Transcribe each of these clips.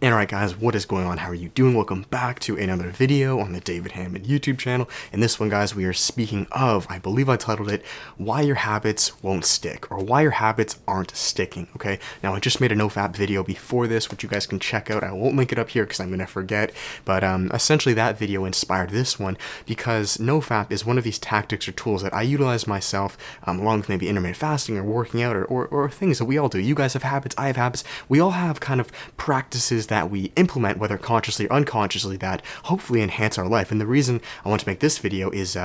And alright guys, what is going on? How are you doing? Welcome back to another video on the David Hammond YouTube channel. In this one guys, we are speaking of, I believe I titled it, Why Your Habits Won't Stick, or Why Your Habits Aren't Sticking, okay? Now I just made a nofap video before this, which you guys can check out. I won't link it up here because I'm going to forget, but essentially that video inspired this one because nofap is one of these tactics or tools that I utilize myself, along with maybe intermittent fasting or working out or things that we all do. You guys have habits, I have habits, we all have kind of practices that we implement, whether consciously or unconsciously, that hopefully enhance our life. And the reason I want to make this video is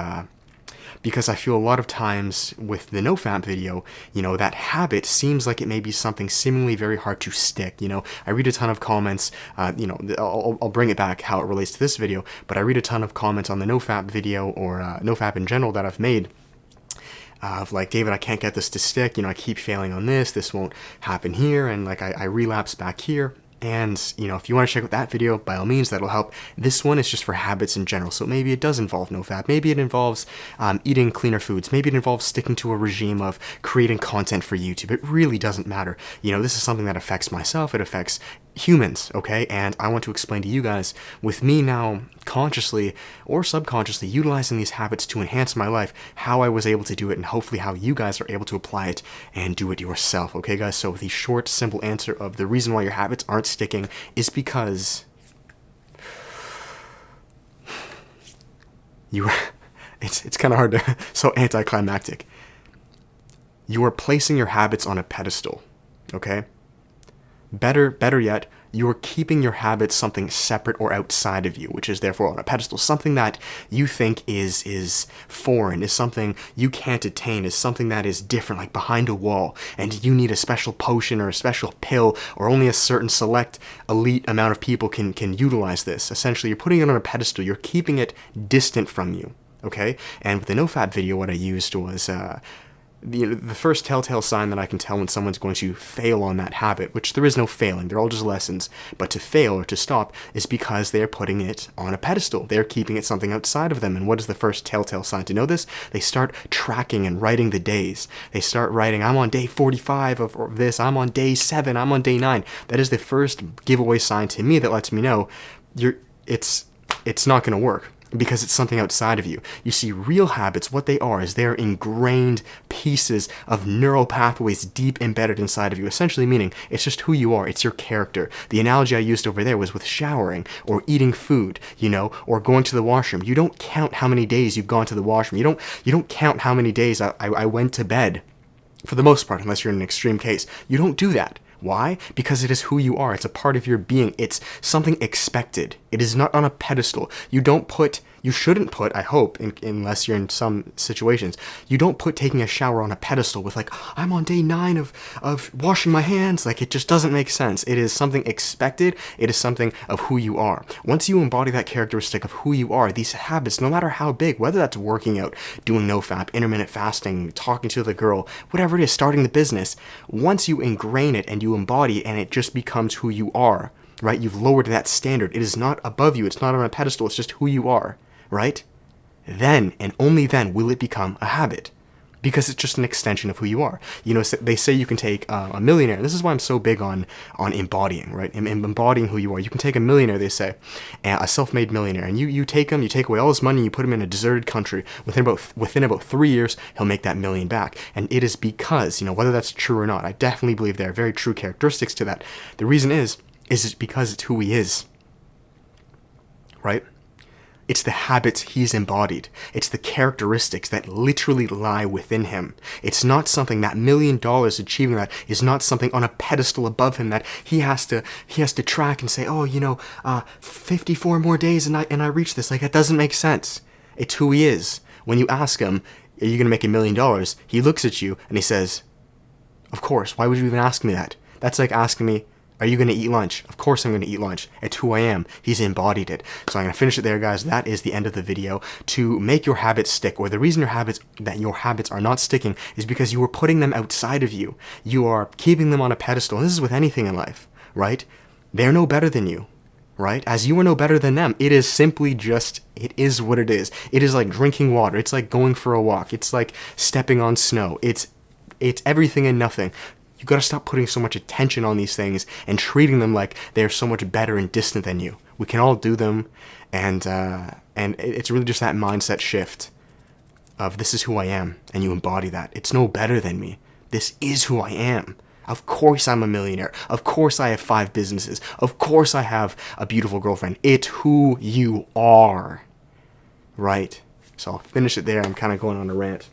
because I feel a lot of times with the nofap video, that habit seems like it may be something seemingly very hard to stick. I read a ton of comments, I'll bring it back how it relates to this video, but I read a ton of comments on the nofap video or nofap in general that I've made, of like, David, I can't get this to stick, I keep failing on this won't happen here, and like I relapse back here. And, if you want to check out that video, by all means, that'll help. This one is just for habits in general, so maybe it does involve nofap. Maybe it involves eating cleaner foods. Maybe it involves sticking to a regime of creating content for YouTube. It really doesn't matter. This is something that affects myself. It affects humans, okay? And I want to explain to you guys, with me now consciously or subconsciously utilizing these habits to enhance my life, how I was able to do it, and hopefully how you guys are able to apply it and do it yourself, okay guys? So the short, simple answer of the reason why your habits aren't sticking is because it's kind of hard to, so anticlimactic. You are placing your habits on a pedestal, okay? Better yet, you're keeping your habits something separate or outside of you, which is therefore on a pedestal. Something that you think is foreign, is something you can't attain, is something that is different, like behind a wall, and you need a special potion or a special pill, or only a certain select elite amount of people can utilize this. Essentially, you're putting it on a pedestal, you're keeping it distant from you, okay? And with the nofap video, what I used was the first telltale sign that I can tell when someone's going to fail on that habit, which there is no failing, they're all just lessons, but to fail or to stop is because they're putting it on a pedestal. They're keeping it something outside of them. And what is the first telltale sign to know this? They start tracking and writing the days. They start writing, I'm on day 45 of this, I'm on day 7, I'm on day 9. That is the first giveaway sign to me that lets me know it's not going to work, because it's something outside of you. You see, real habits, what they are is they're ingrained pieces of neural pathways deep embedded inside of you, essentially meaning it's just who you are, it's your character. The analogy I used over there was with showering or eating food, or going to the washroom. You don't count how many days you've gone to the washroom. You don't count how many days I went to bed, for the most part, unless you're in an extreme case. You don't do that. Why? Because it is who you are. It's a part of your being. It's something expected. It is not on a pedestal. You shouldn't put, I hope, unless you're in some situations, you don't put taking a shower on a pedestal with like, I'm on day 9 of washing my hands. Like, it just doesn't make sense. It is something expected. It is something of who you are. Once you embody that characteristic of who you are, these habits, no matter how big, whether that's working out, doing nofap, intermittent fasting, talking to the girl, whatever it is, starting the business, once you ingrain it and you embody it and it just becomes who you are, right? You've lowered that standard. It is not above you. It's not on a pedestal. It's just who you are, right? Then, and only then, will it become a habit. Because it's just an extension of who you are. They say you can take a millionaire. This is why I'm so big on embodying, right? Embodying who you are. You can take a millionaire, they say, a self-made millionaire, and you take him, you take away all his money, you put him in a deserted country. Within about 3 years, he'll make that million back. And it is because, whether that's true or not, I definitely believe there are very true characteristics to that. The reason is it's because it's who he is, right? It's the habits he's embodied. It's the characteristics that literally lie within him. It's not something, that $1 million achieving that is not something on a pedestal above him that he has to track and say, 54 more days and I reach this. Like, that doesn't make sense. It's who he is. When you ask him, are you going to make $1 million? He looks at you and he says, of course. Why would you even ask me that? That's like asking me, are you going to eat lunch? Of course I'm going to eat lunch. It's who I am. He's embodied it. So I'm going to finish it there, guys. That is the end of the video. To make your habits stick, or the reason your habits are not sticking, is because you are putting them outside of you. You are keeping them on a pedestal. And this is with anything in life, right? They're no better than you, right? As you are no better than them. It is simply just, it is what it is. It is like drinking water. It's like going for a walk. It's like stepping on snow. It's everything and nothing. You gotta stop putting so much attention on these things and treating them like they're so much better and distant than you. We can all do them, and it's really just that mindset shift of this is who I am, and you embody that. It's no better than me. This is who I am. Of course I'm a millionaire. Of course I have 5 businesses. Of course I have a beautiful girlfriend. It's who you are. Right? So I'll finish it there. I'm kind of going on a rant.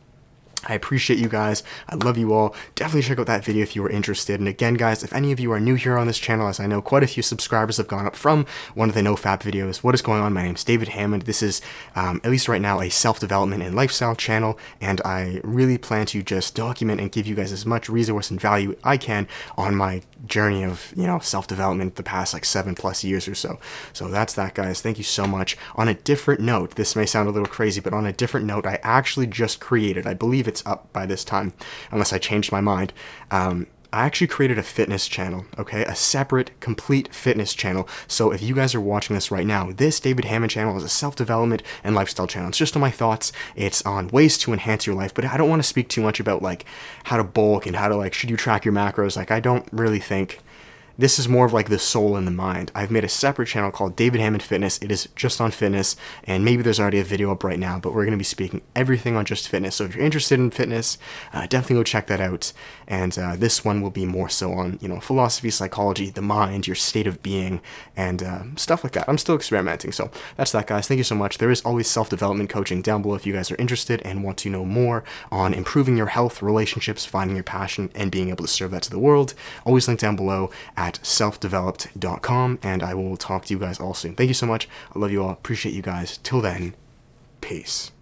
I appreciate you guys. I love you all. Definitely check out that video if you were interested. And again, guys, if any of you are new here on this channel, as I know quite a few subscribers have gone up from one of the NoFap videos. What is going on? My name's David Hammond. This is, at least right now, a self-development and lifestyle channel. And I really plan to just document and give you guys as much resource and value I can on my journey of, self-development the past like 7+ years or so. So that's that, guys. Thank you so much. On a different note, this may sound a little crazy, but on a different note, I actually just created, I believe it's up by this time, unless I changed my mind. I actually created a fitness channel, okay? A separate, complete fitness channel. So if you guys are watching this right now, this David Hammond channel is a self-development and lifestyle channel. It's just on my thoughts. It's on ways to enhance your life, but I don't want to speak too much about like how to bulk and how to like, should you track your macros? Like, I don't really think this is more of like the soul and the mind. I've made a separate channel called David Hammond Fitness. It is just on fitness, and maybe there's already a video up right now, but we're going to be speaking everything on just fitness. So if you're interested in fitness, definitely go check that out. And this one will be more so on, philosophy, psychology, the mind, your state of being, and stuff like that. I'm still experimenting. So that's that, guys. Thank you so much. There is always self-development coaching down below if you guys are interested and want to know more on improving your health, relationships, finding your passion, and being able to serve that to the world. Always link down below at selfdeveloped.com, and I will talk to you guys all soon. Thank you so much. I love you all. Appreciate you guys. Till then, peace.